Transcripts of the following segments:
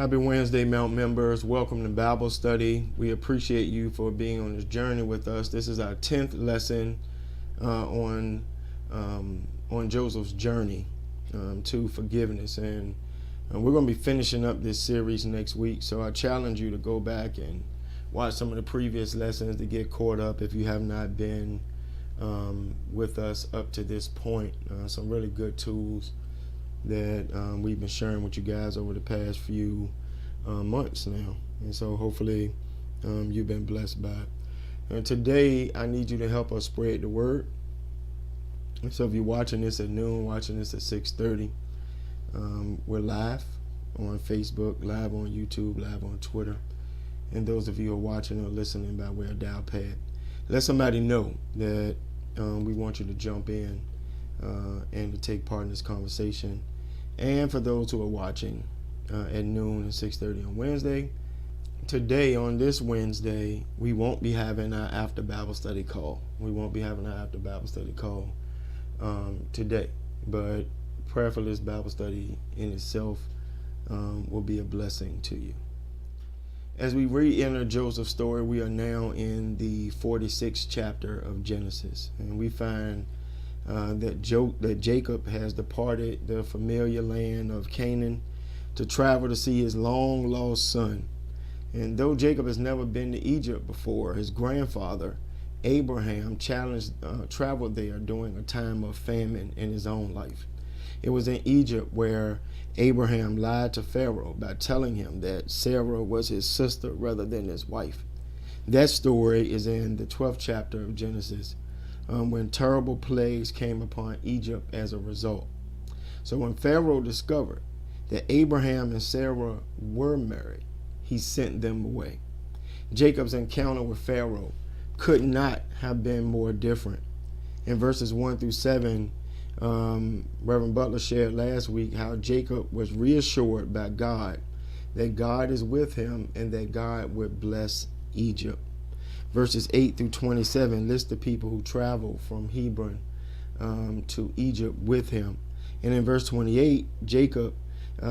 Happy Wednesday, Mount members. Welcome to Bible study. We appreciate you for being on this journey with us. This is our 10th lesson on Joseph's journey to forgiveness. And we're going to be finishing up this series next week. So I challenge you to go back and watch some of the previous lessons to get caught up if you have not been with us up to this point. Some really good tools that we've been sharing with you guys over the past few months now, and so hopefully you've been blessed by it. And today I need you to help us spread the word. And so if you're watching this at noon, watching this at 6:30, we're live on Facebook, live on YouTube, live on Twitter, and those of you who are watching or listening by way of dial pad, let somebody know that we want you to jump in and to take part in this conversation. And for those who are watching at noon and 6:30 on Wednesday, today on this Wednesday, we won't be having our after Bible study call. Today, but prayerfulness Bible study in itself will be a blessing to you. As we re-enter Joseph's story, we are now in the 46th chapter of Genesis, and we find that Jacob has departed the familiar land of Canaan to travel to see his long-lost son. And though Jacob has never been to Egypt before, his grandfather, Abraham, traveled there during a time of famine in his own life. It was in Egypt where Abraham lied to Pharaoh by telling him that Sarah was his sister rather than his wife. That story is in the 12th chapter of Genesis, when terrible plagues came upon Egypt as a result. So when Pharaoh discovered that Abraham and Sarah were married, he sent them away. Jacob's encounter with Pharaoh could not have been more different. In verses 1 through 7, Reverend Butler shared last week how Jacob was reassured by God that God is with him and that God would bless Egypt. Verses 8 through 27 list the people who traveled from Hebron to Egypt with him. And in verse 28, Jacob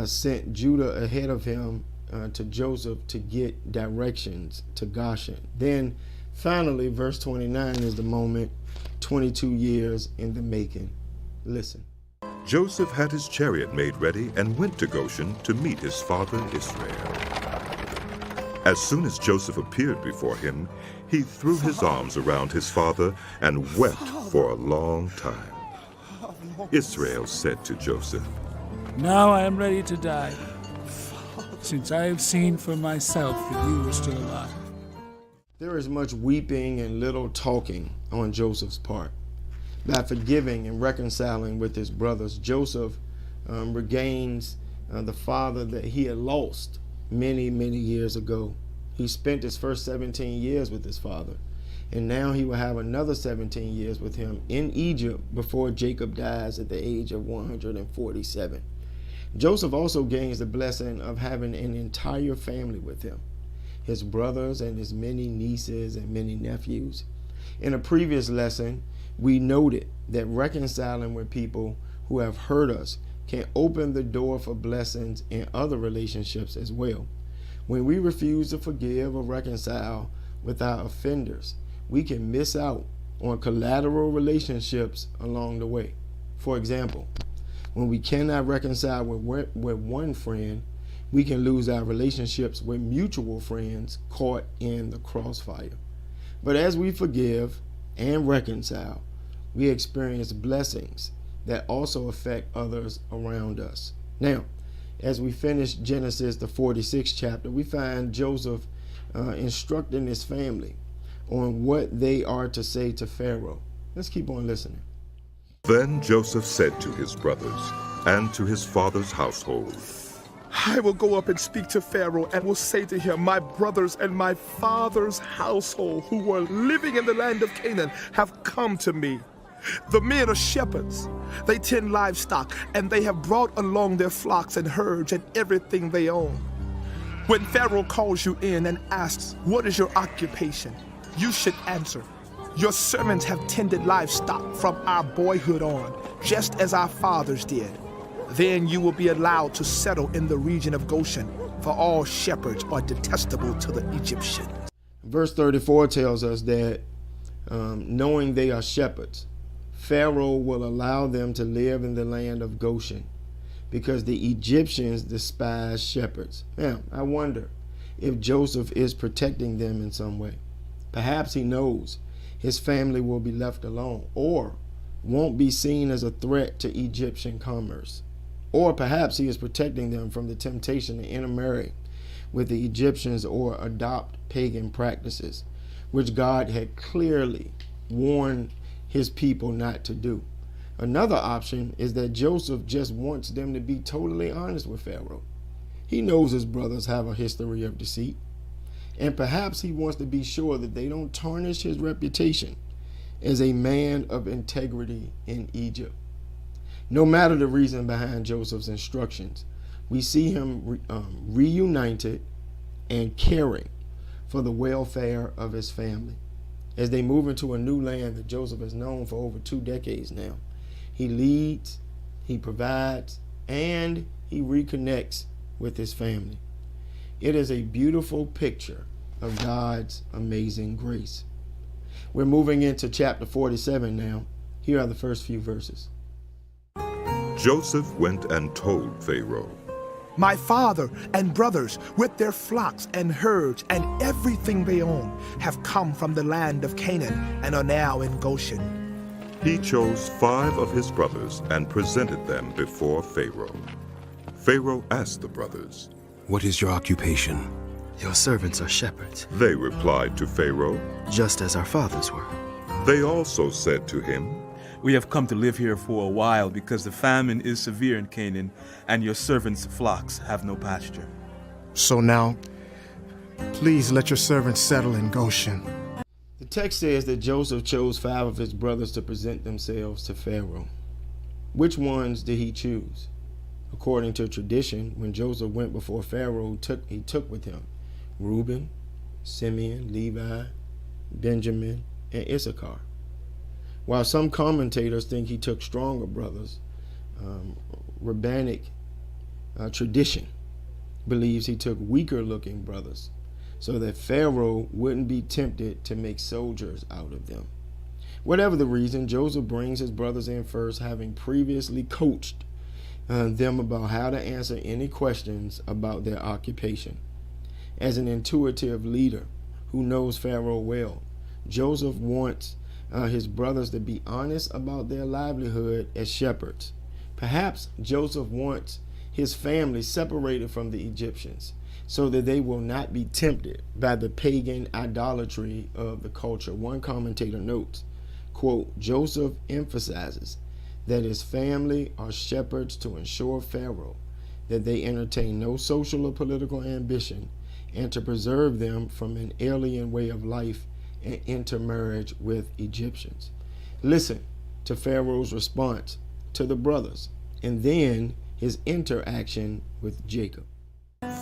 sent Judah ahead of him to Joseph to get directions to Goshen. Then finally, verse 29 is the moment, 22 years in the making. Listen. Joseph had his chariot made ready and went to Goshen to meet his father Israel. As soon as Joseph appeared before him, he threw his arms around his father and wept for a long time. Israel said to Joseph, "Now I am ready to die, since I have seen for myself that you are still alive." There is much weeping and little talking on Joseph's part. By forgiving and reconciling with his brothers, Joseph regains the father that he had lost many years ago. He spent his first 17 years with his father, and now he will have another 17 years with him in Egypt before Jacob dies at the age of 147. Joseph also gains the blessing of having an entire family with him, his brothers and his many nieces and many nephews. In a previous lesson, we noted that reconciling with people who have hurt us can open the door for blessings in other relationships as well. When we refuse to forgive or reconcile with our offenders, we can miss out on collateral relationships along the way. For example, when we cannot reconcile with one friend, we can lose our relationships with mutual friends caught in the crossfire. But as we forgive and reconcile, we experience blessings that also affect others around us. Now, as we finish Genesis, the 46th chapter, we find Joseph instructing his family on what they are to say to Pharaoh. Let's keep on listening. Then Joseph said to his brothers and to his father's household, "I will go up and speak to Pharaoh and will say to him, my brothers and my father's household who were living in the land of Canaan have come to me. The men are shepherds. They tend livestock, and they have brought along their flocks and herds and everything they own. When Pharaoh calls you in and asks, 'What is your occupation?' you should answer, 'Your servants have tended livestock from our boyhood on, just as our fathers did.' Then you will be allowed to settle in the region of Goshen, for all shepherds are detestable to the Egyptians. Verse 34 tells us that knowing they are shepherds, Pharaoh will allow them to live in the land of Goshen because the Egyptians despise shepherds. Now, I wonder if Joseph is protecting them in some way. Perhaps he knows his family will be left alone or won't be seen as a threat to Egyptian commerce. Or perhaps he is protecting them from the temptation to intermarry with the Egyptians or adopt pagan practices, which God had clearly warned his people not to do. Another option is that Joseph just wants them to be totally honest with Pharaoh. He knows his brothers have a history of deceit, and perhaps he wants to be sure that they don't tarnish his reputation as a man of integrity in Egypt. No matter the reason behind Joseph's instructions, we see him reunited and caring for the welfare of his family. As they move into a new land that Joseph has known for over 2 decades now, he leads, he provides, and he reconnects with his family. It is a beautiful picture of God's amazing grace. We're moving into chapter 47 now. Here are the first few verses. Joseph went and told Pharaoh, My father and brothers, with their flocks and herds and everything they own, have come from the land of Canaan and are now in Goshen. He chose 5 of his brothers and presented them before Pharaoh. Pharaoh asked the brothers, What is your occupation? Your servants are shepherds, They replied to Pharaoh. just as our fathers were. They also said to him, We have come to live here for a while because the famine is severe in Canaan, and your servants' flocks have no pasture. So now, please let your servants settle in Goshen. The text says that Joseph chose 5 of his brothers to present themselves to Pharaoh. Which ones did he choose? According to tradition, when Joseph went before Pharaoh, he took with him Reuben, Simeon, Levi, Benjamin, and Issachar. While some commentators think he took stronger brothers, rabbinic tradition believes he took weaker looking brothers so that Pharaoh wouldn't be tempted to make soldiers out of them. Whatever the reason, Joseph brings his brothers in first, having previously coached them about how to answer any questions about their occupation. As an intuitive leader who knows Pharaoh well, Joseph wants his brothers to be honest about their livelihood as shepherds. Perhaps Joseph wants his family separated from the Egyptians so that they will not be tempted by the pagan idolatry of the culture. One commentator notes, quote, Joseph emphasizes that his family are shepherds to ensure Pharaoh that they entertain no social or political ambition and to preserve them from an alien way of life and intermarriage with Egyptians. Listen to Pharaoh's response to the brothers and then his interaction with Jacob.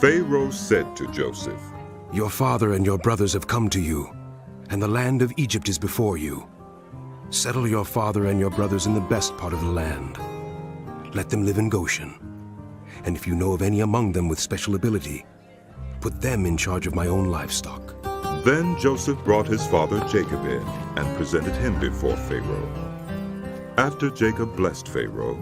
Pharaoh said to Joseph, Your father and your brothers have come to you, and the land of Egypt is before you. Settle your father and your brothers in the best part of the land. Let them live in Goshen. And if you know of any among them with special ability, put them in charge of my own livestock. Then Joseph brought his father Jacob in and presented him before Pharaoh. After Jacob blessed Pharaoh,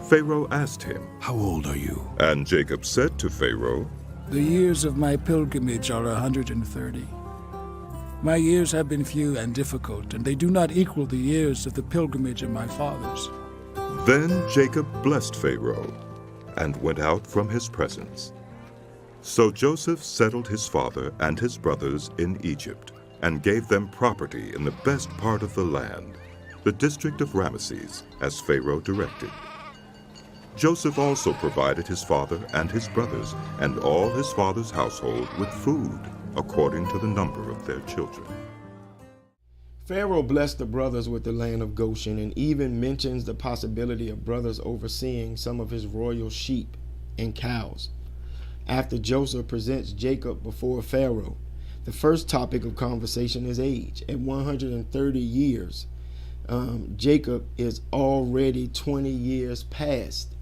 Pharaoh asked him, How old are you? And Jacob said to Pharaoh, The years of my pilgrimage are 130. My years have been few and difficult, and they do not equal the years of the pilgrimage of my fathers. Then Jacob blessed Pharaoh and went out from his presence. So Joseph settled his father and his brothers in Egypt and gave them property in the best part of the land, the district of Ramesses, as Pharaoh directed. Joseph also provided his father and his brothers and all his father's household with food, according to the number of their children. Pharaoh blessed the brothers with the land of Goshen and even mentions the possibility of brothers overseeing some of his royal sheep and cows. After Joseph presents Jacob before Pharaoh, the first topic of conversation is age. At 130 years, Jacob is already 20 years past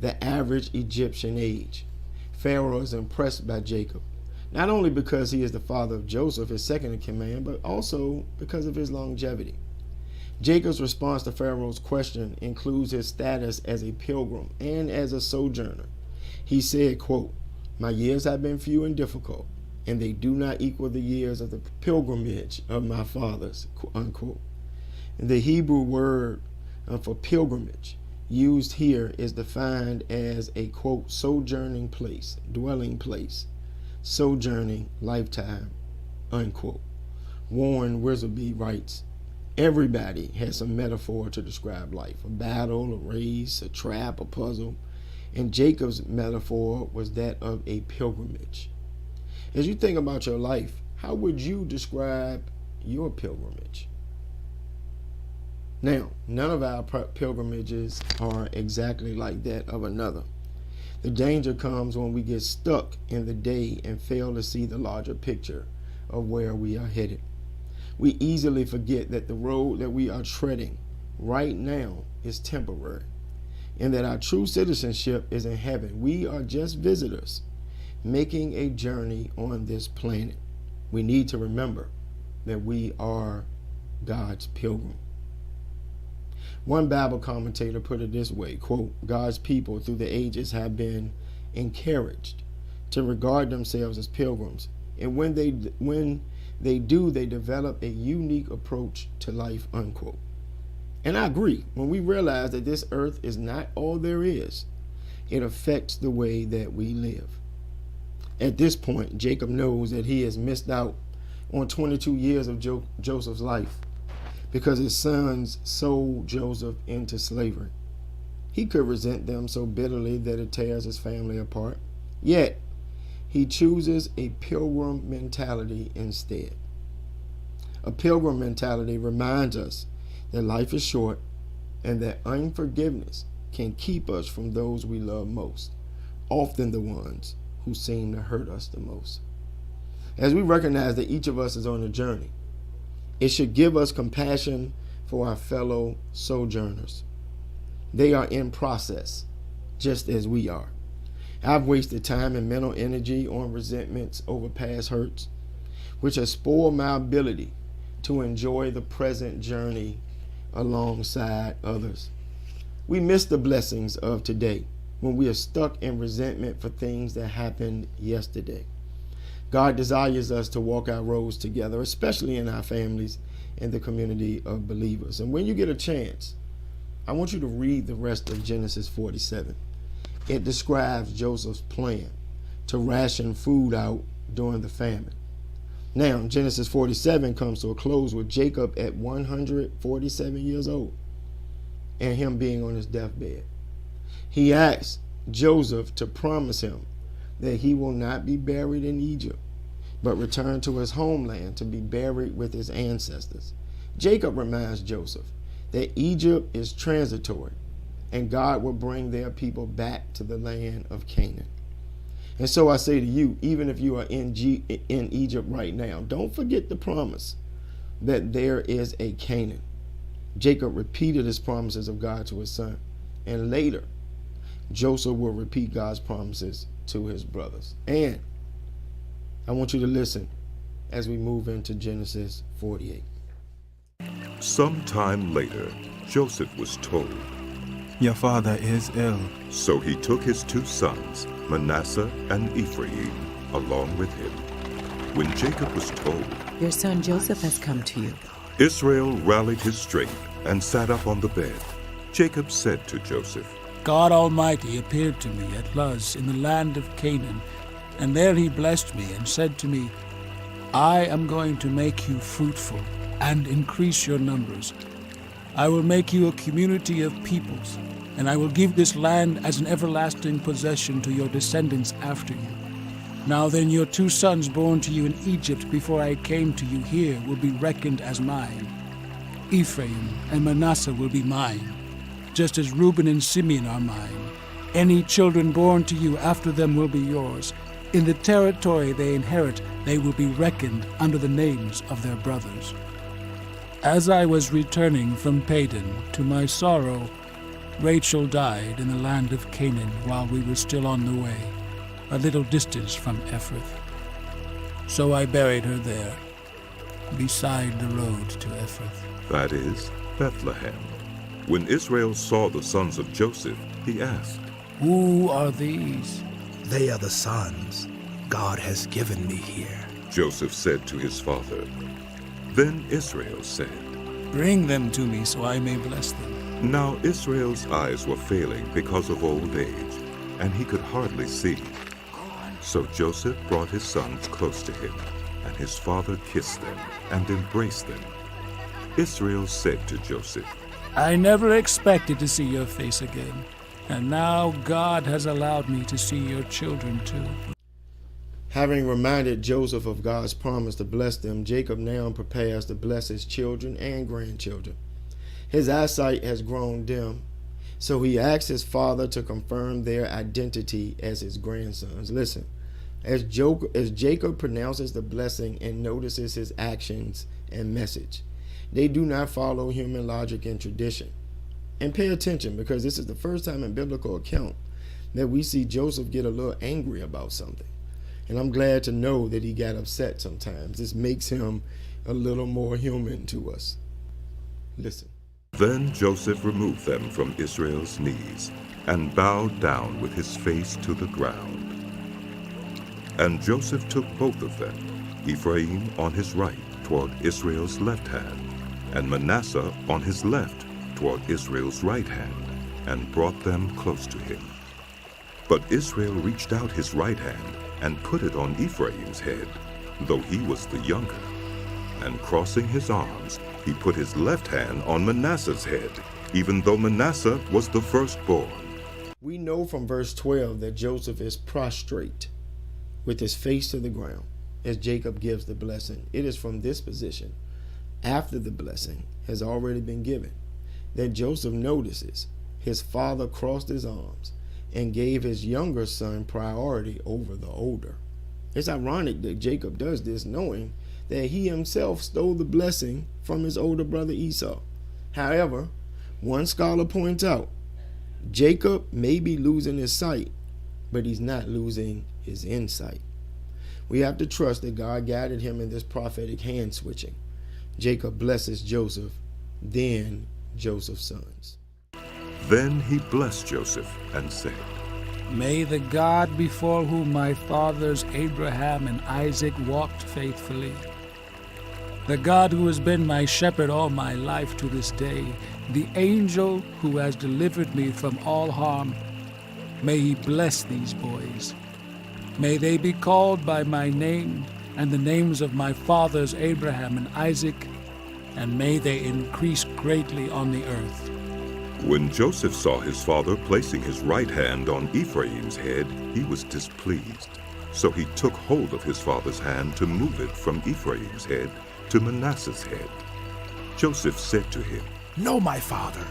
the average Egyptian age. Pharaoh is impressed by Jacob, not only because he is the father of Joseph, his second in command, but also because of his longevity. Jacob's response to Pharaoh's question includes his status as a pilgrim and as a sojourner. He said, quote, "My years have been few and difficult, and they do not equal the years of the pilgrimage of my fathers," unquote. The Hebrew word for pilgrimage used here is defined as a, quote, "sojourning place, dwelling place, sojourning lifetime," unquote. Warren Wiersbe writes, "Everybody has some metaphor to describe life, a battle, a race, a trap, a puzzle, and Jacob's metaphor was that of a pilgrimage." As you think about your life, how would you describe your pilgrimage? Now, none of our pilgrimages are exactly like that of another. The danger comes when we get stuck in the day and fail to see the larger picture of where we are headed. We easily forget that the road that we are treading right now is temporary, and that our true citizenship is in heaven. We are just visitors making a journey on this planet. We need to remember that we are God's pilgrim. One Bible commentator put it this way, quote, "God's people through the ages have been encouraged to regard themselves as pilgrims, and when they do, they develop a unique approach to life," unquote. And I agree. When we realize that this earth is not all there is, it affects the way that we live. At this point, Jacob knows that he has missed out on 22 years of Joseph's life because his sons sold Joseph into slavery. He could resent them so bitterly that it tears his family apart. Yet, he chooses a pilgrim mentality instead. A pilgrim mentality reminds us that life is short and that unforgiveness can keep us from those we love most, often the ones who seem to hurt us the most. As we recognize that each of us is on a journey, it should give us compassion for our fellow sojourners. They are in process, just as we are. I've wasted time and mental energy on resentments over past hurts, which has spoiled my ability to enjoy the present journey alongside others. We miss the blessings of today when we are stuck in resentment for things that happened yesterday. God desires us to walk our roads together, especially in our families and the community of believers. And when you get a chance, I want you to read the rest of Genesis 47. It describes Joseph's plan to ration food out during the famine. Now, Genesis 47 comes to a close with Jacob at 147 years old and him being on his deathbed. He asks Joseph to promise him that he will not be buried in Egypt, but return to his homeland to be buried with his ancestors. Jacob reminds Joseph that Egypt is transitory and God will bring their people back to the land of Canaan. And so I say to you, even if you are in Egypt right now, don't forget the promise that there is a Canaan. Jacob repeated his promises of God to his son, and later Joseph will repeat God's promises to his brothers. And I want you to listen as we move into Genesis 48. Some time later, Joseph was told, "Your father is ill." so he took his 2 sons, Manasseh and Ephraim, along with him. When Jacob was told, "Your son Joseph has come to you," Israel rallied his strength and sat up on the bed. Jacob said to Joseph, God Almighty appeared to me at Luz in the land of Canaan, and there he blessed me and said to me, I am going to make you fruitful and increase your numbers. I will make you a community of peoples, and I will give this land as an everlasting possession to your descendants after you. Now then, your 2 sons born to you in Egypt before I came to you here will be reckoned as mine. Ephraim and Manasseh will be mine, just as Reuben and Simeon are mine. Any children born to you after them will be yours. In the territory they inherit, they will be reckoned under the names of their brothers. As I was returning from Padan, to my sorrow, Rachel died in the land of Canaan while we were still on the way. a little distance from Ephrath. So I buried her there, beside the road to Ephrath. That is, Bethlehem. When Israel saw the sons of Joseph, he asked, Who are these? They are the sons God has given me here. Joseph said to his father. Then Israel said, Bring them to me so I may bless them. Now Israel's eyes were failing because of old age, and he could hardly see. So Joseph brought his sons close to him, and his father kissed them and embraced them. Israel said to Joseph, I never expected to see your face again, and now God has allowed me to see your children too. Having reminded Joseph of God's promise to bless them, Jacob now prepares to bless his children and grandchildren. His eyesight has grown dim, so he asks his father to confirm their identity as his grandsons. Listen, as Jacob pronounces the blessing and notices his actions and message, they do not follow human logic and tradition. And pay attention, because this is the first time in biblical account that we see Joseph get a little angry about something. And I'm glad to know that he got upset sometimes. This makes him a little more human to us. Listen. Then Joseph removed them from Israel's knees and bowed down with his face to the ground. And Joseph took both of them, Ephraim on his right toward Israel's left hand, and Manasseh on his left toward Israel's right hand, and brought them close to him. But Israel reached out his right hand and put it on Ephraim's head, though he was the younger. And crossing his arms, he put his left hand on Manasseh's head, even though Manasseh was the firstborn. We know from verse 12 that Joseph is prostrate with his face to the ground as Jacob gives the blessing. It is from this position, after the blessing has already been given, that Joseph notices his father crossed his arms and gave his younger son priority over the older. It's ironic that Jacob does this knowing that he himself stole the blessing from his older brother Esau. However, one scholar points out, Jacob may be losing his sight, but he's not losing his insight. We have to trust that God guided him in this prophetic hand switching. Jacob blesses Joseph, then Joseph's sons. Then he blessed Joseph and said, May the God before whom my fathers Abraham and Isaac walked faithfully, the God who has been my shepherd all my life to this day, the angel who has delivered me from all harm, may he bless these boys. May they be called by my name and the names of my fathers Abraham and Isaac, and may they increase greatly on the earth. When Joseph saw his father placing his right hand on Ephraim's head, he was displeased. So he took hold of his father's hand to move it from Ephraim's head to Manasseh's head. Joseph said to him, No, my father,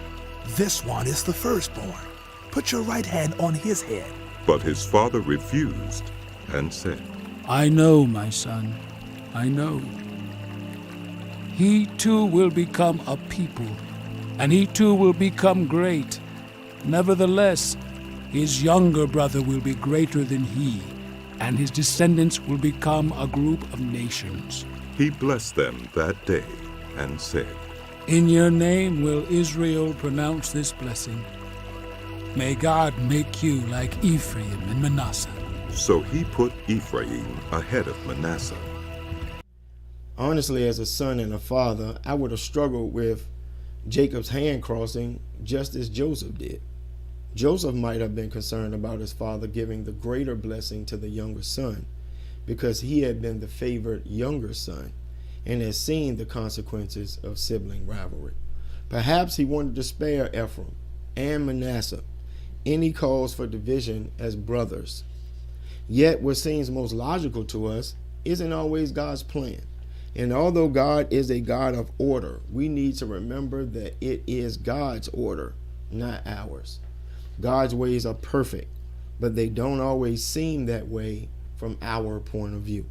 this one is the firstborn. Put your right hand on his head. But his father refused and said, I know, my son, I know. He too will become a people, and he too will become great. Nevertheless, his younger brother will be greater than he, and his descendants will become a group of nations. He blessed them that day and said, In your name will Israel pronounce this blessing. May God make you like Ephraim and Manasseh. So he put Ephraim ahead of Manasseh. Honestly, as a son and a father, I would have struggled with Jacob's hand crossing just as Joseph did. Joseph might have been concerned about his father giving the greater blessing to the younger son because he had been the favored younger son and had seen the consequences of sibling rivalry. Perhaps he wanted to spare Ephraim and Manasseh any cause for division as brothers. Yet what seems most logical to us isn't always God's plan. And although God is a God of order, we need to remember that it is God's order, not ours. God's ways are perfect, but they don't always seem that way from our point of view.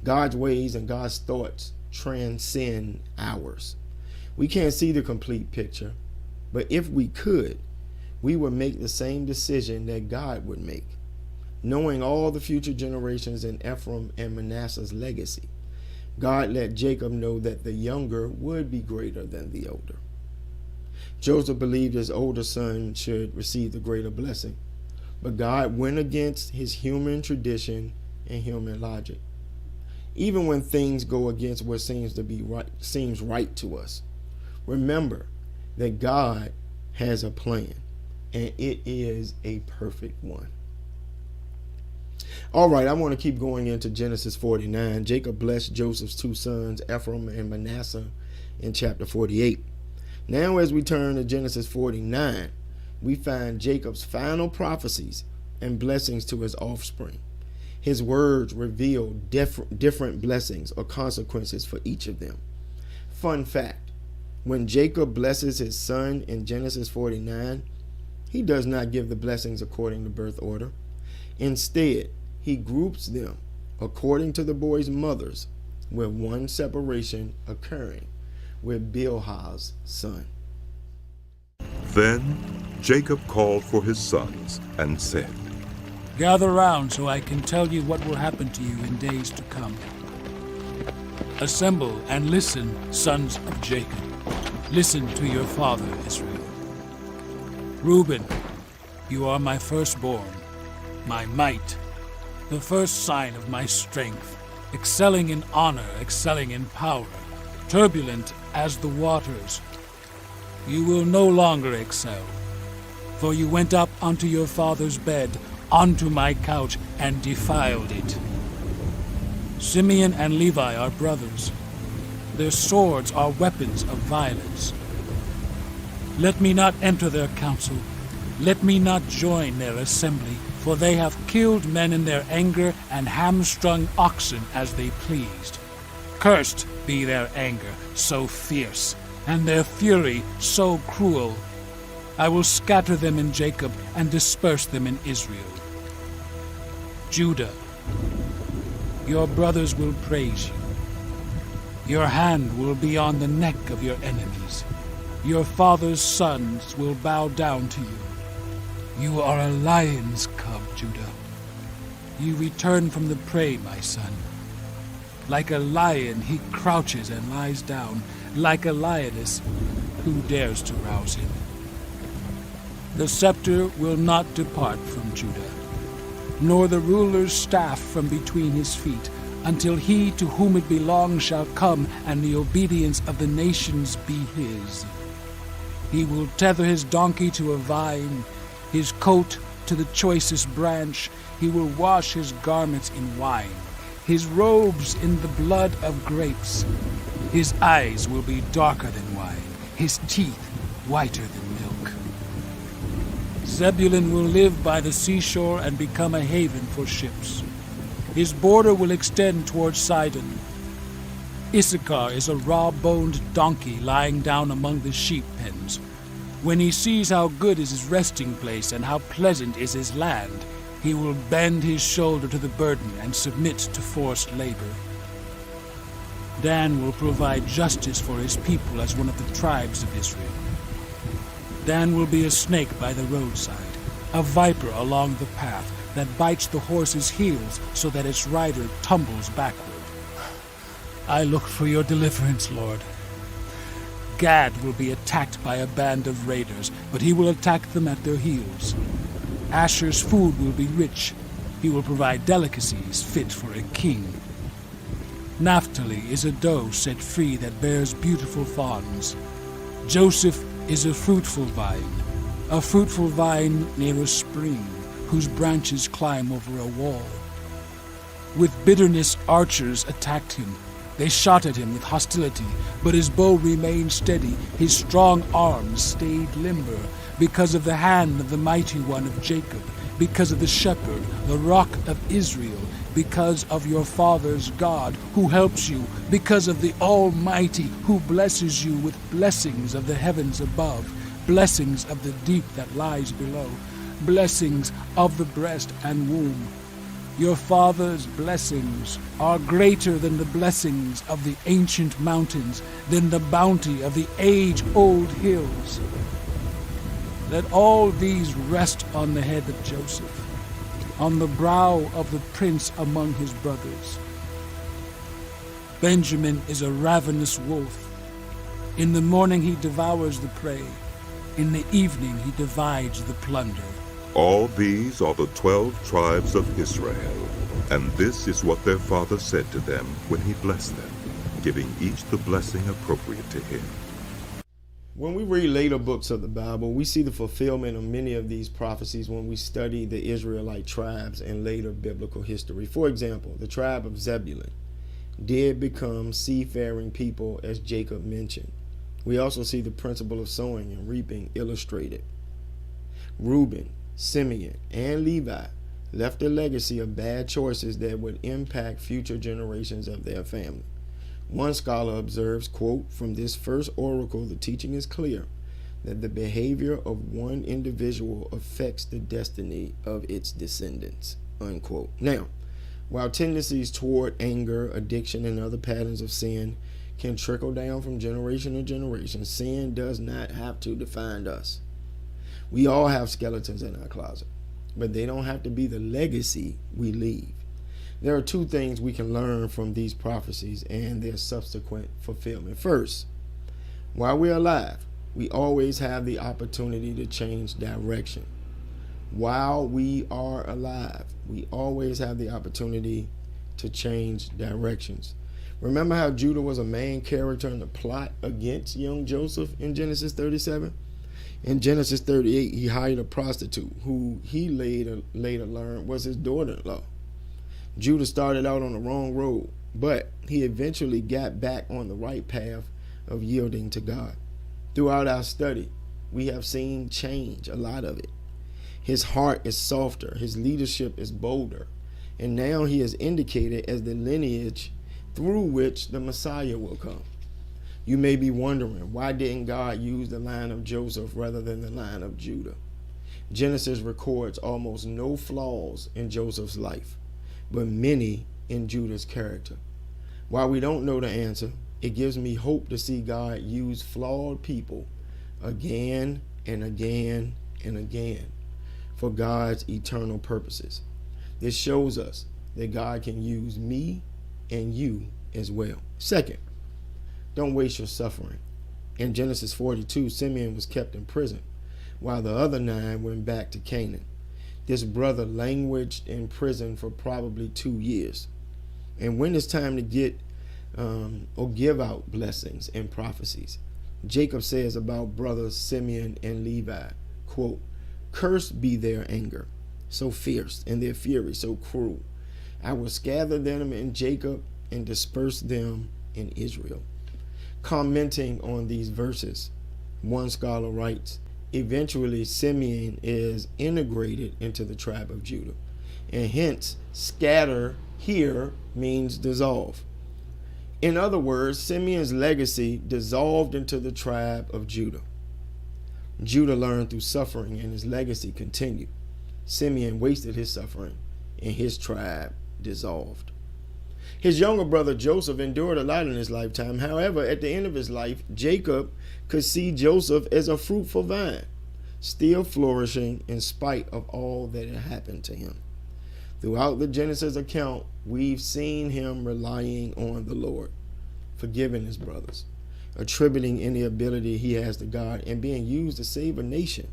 God's ways and God's thoughts transcend ours. We can't see the complete picture, but if we could, we would make the same decision that God would make. Knowing all the future generations in Ephraim and Manasseh's legacy, God let Jacob know that the younger would be greater than the older. Joseph believed his older son should receive the greater blessing, but God went against his human tradition and human logic. Even when things go against what seems right to us, remember that God has a plan, and it is a perfect one. All right, I want to keep going into Genesis 49. Jacob blessed Joseph's two sons, Ephraim and Manasseh, in chapter 48. Now, as we turn to Genesis 49, we find Jacob's final prophecies and blessings to his offspring. His words reveal different blessings or consequences for each of them. Fun fact, when Jacob blesses his son in Genesis 49, he does not give the blessings according to birth order. Instead, he groups them according to the boys' mothers, with one separation occurring with Bilhah's son. Then Jacob called for his sons and said, Gather round so I can tell you what will happen to you in days to come. Assemble and listen, sons of Jacob. Listen to your father, Israel. Reuben, you are my firstborn, my might, the first sign of my strength, excelling in honor, excelling in power, turbulent as the waters. You will no longer excel, for you went up onto your father's bed, onto my couch, and defiled it. Simeon and Levi are brothers. Their swords are weapons of violence. Let me not enter their council. Let me not join their assembly, for they have killed men in their anger and hamstrung oxen as they pleased. Cursed be their anger, so fierce, and their fury so cruel. I will scatter them in Jacob and disperse them in Israel. Judah, your brothers will praise you. Your hand will be on the neck of your enemies. Your father's sons will bow down to you. You are a lion's cub, Judah. You return from the prey, my son. Like a lion, he crouches and lies down. Like a lioness, who dares to rouse him? The scepter will not depart from Judah, nor the ruler's staff from between his feet, until he to whom it belongs shall come, and the obedience of the nations be his. He will tether his donkey to a vine, his coat to the choicest branch. He will wash his garments in wine, his robes in the blood of grapes. His eyes will be darker than wine, his teeth whiter than milk. Zebulun will live by the seashore and become a haven for ships. His border will extend towards Sidon. Issachar is a raw-boned donkey lying down among the sheep pens. When he sees how good is his resting place and how pleasant is his land, he will bend his shoulder to the burden and submit to forced labor. Dan will provide justice for his people as one of the tribes of Israel. Dan will be a snake by the roadside, a viper along the path that bites the horse's heels so that its rider tumbles backward. I look for your deliverance, Lord. Gad will be attacked by a band of raiders, but he will attack them at their heels. Asher's food will be rich. He will provide delicacies fit for a king. Naphtali is a doe set free that bears beautiful fawns. Joseph is a fruitful vine near a spring, whose branches climb over a wall. With bitterness archers attacked him. They shot at him with hostility, but his bow remained steady, his strong arms stayed limber, because of the hand of the mighty one of Jacob, because of the shepherd, the rock of Israel, because of your father's God, who helps you, because of the Almighty, who blesses you with blessings of the heavens above, blessings of the deep that lies below, blessings of the breast and womb. Your father's blessings are greater than the blessings of the ancient mountains, than the bounty of the age-old hills. Let all these rest on the head of Joseph. on the brow of the prince among his brothers. Benjamin is a ravenous wolf. In the morning he devours the prey. In the evening he divides the plunder. All these are the 12 tribes of Israel, and this is what their father said to them when he blessed them, giving each the blessing appropriate to him. When we read later books of the Bible, we see the fulfillment of many of these prophecies when we study the Israelite tribes in later biblical history. For example, the tribe of Zebulun did become seafaring people, as Jacob mentioned. We also see the principle of sowing and reaping illustrated. Reuben, Simeon, and Levi left a legacy of bad choices that would impact future generations of their family. One scholar observes, quote, "From this first oracle, the teaching is clear that the behavior of one individual affects the destiny of its descendants," unquote. Now, while tendencies toward anger, addiction, and other patterns of sin can trickle down from generation to generation, sin does not have to define us. We all have skeletons in our closet, but they don't have to be the legacy we leave. There are two things we can learn from these prophecies and their subsequent fulfillment. First, while we're alive, we always have the opportunity to change direction. While we are alive, we always have the opportunity to change directions. Remember how Judah was a main character in the plot against young Joseph in Genesis 37? In Genesis 38, he hired a prostitute who he later learned was his daughter-in-law. Judah started out on the wrong road, but he eventually got back on the right path of yielding to God. Throughout our study, we have seen change, a lot of it. His heart is softer, his leadership is bolder, and now he is indicated as the lineage through which the Messiah will come. You may be wondering, why didn't God use the line of Joseph rather than the line of Judah? Genesis records almost no flaws in Joseph's life, but many in Judah's character. While we don't know the answer, it gives me hope to see God use flawed people again and again and again for God's eternal purposes. This shows us that God can use me and you as well. Second, don't waste your suffering. In Genesis 42, Simeon was kept in prison, while the other 9 went back to Canaan. This brother languished in prison for probably 2 years. And when it's time to get or give out blessings and prophecies, Jacob says about brothers Simeon and Levi, quote, "Cursed be their anger, so fierce, and their fury so cruel. I will scatter them in Jacob and disperse them in Israel." Commenting on these verses, one scholar writes, eventually Simeon is integrated into the tribe of Judah, and hence scatter here means dissolve. In other words, Simeon's legacy dissolved into the tribe of Judah. Judah learned through suffering, and his legacy continued. Simeon wasted his suffering, and his tribe dissolved. His younger brother Joseph endured a lot in his lifetime. However, at the end of his life, Jacob could see Joseph as a fruitful vine, still flourishing in spite of all that had happened to him. Throughout the Genesis account, we've seen him relying on the Lord, forgiving his brothers, attributing any ability he has to God, and being used to save a nation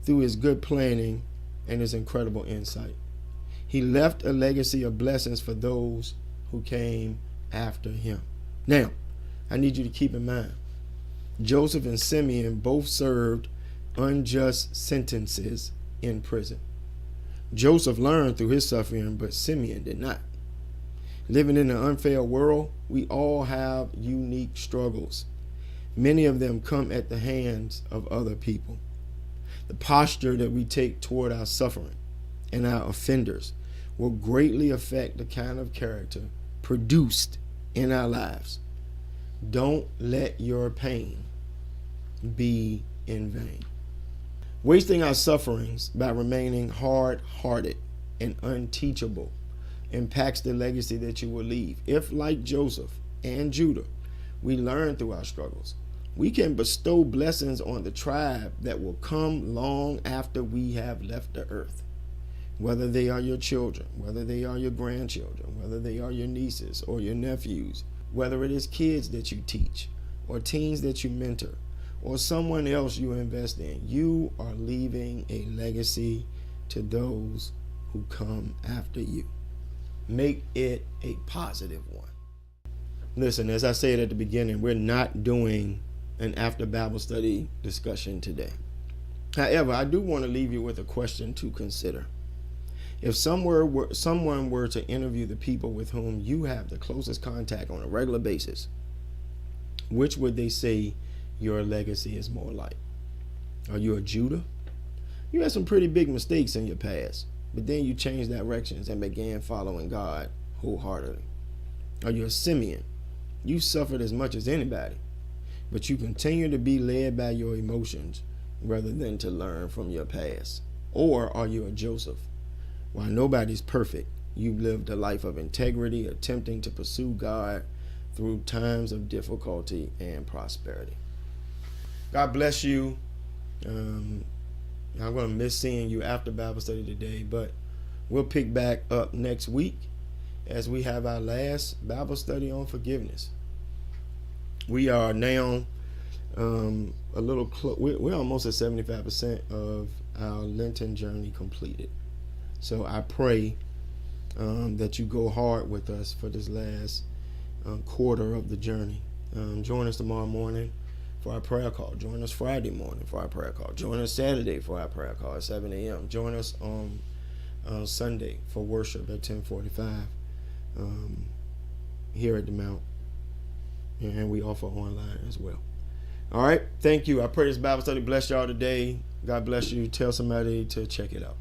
through his good planning and his incredible insight. He left a legacy of blessings for those who came after him. Now, I need you to keep in mind, Joseph and Simeon both served unjust sentences in prison. Joseph learned through his suffering, but Simeon did not. Living in an unfair world, we all have unique struggles. Many of them come at the hands of other people. The posture that we take toward our suffering and our offenders will greatly affect the kind of character produced in our lives. Don't let your pain be in vain. Wasting our sufferings by remaining hard-hearted and unteachable impacts the legacy that you will leave. If, like Joseph and Judah, we learn through our struggles, we can bestow blessings on the tribe that will come long after we have left the earth. whether they are your children, whether they are your grandchildren, whether they are your nieces or your nephews, whether it is kids that you teach or teens that you mentor or someone else you invest in, you are leaving a legacy to those who come after you. Make it a positive one. Listen, as I said at the beginning, we're not doing an after Bible study discussion today. However, I do want to leave you with a question to consider. If someone were to interview the people with whom you have the closest contact on a regular basis, which would they say your legacy is more like? Are you a Judah? You had some pretty big mistakes in your past, but then you changed directions and began following God wholeheartedly. Are you a Simeon? You suffered as much as anybody, but you continue to be led by your emotions rather than to learn from your past. Or are you a Joseph? While nobody's perfect, you've lived a life of integrity, attempting to pursue God through times of difficulty and prosperity. God bless you. I'm going to miss seeing you after Bible study today, but we'll pick back up next week as we have our last Bible study on forgiveness. We are now a little close. We're almost at 75% of our Lenten journey completed. So I pray that you go hard with us for this last quarter of the journey. Join us tomorrow morning for our prayer call. Join us Friday morning for our prayer call. Join us Saturday for our prayer call at 7 a.m. Join us on Sunday for worship at 10:45 here at the Mount. And we offer online as well. All right. Thank you. I pray this Bible study bless y'all today. God bless you. Tell somebody to check it out.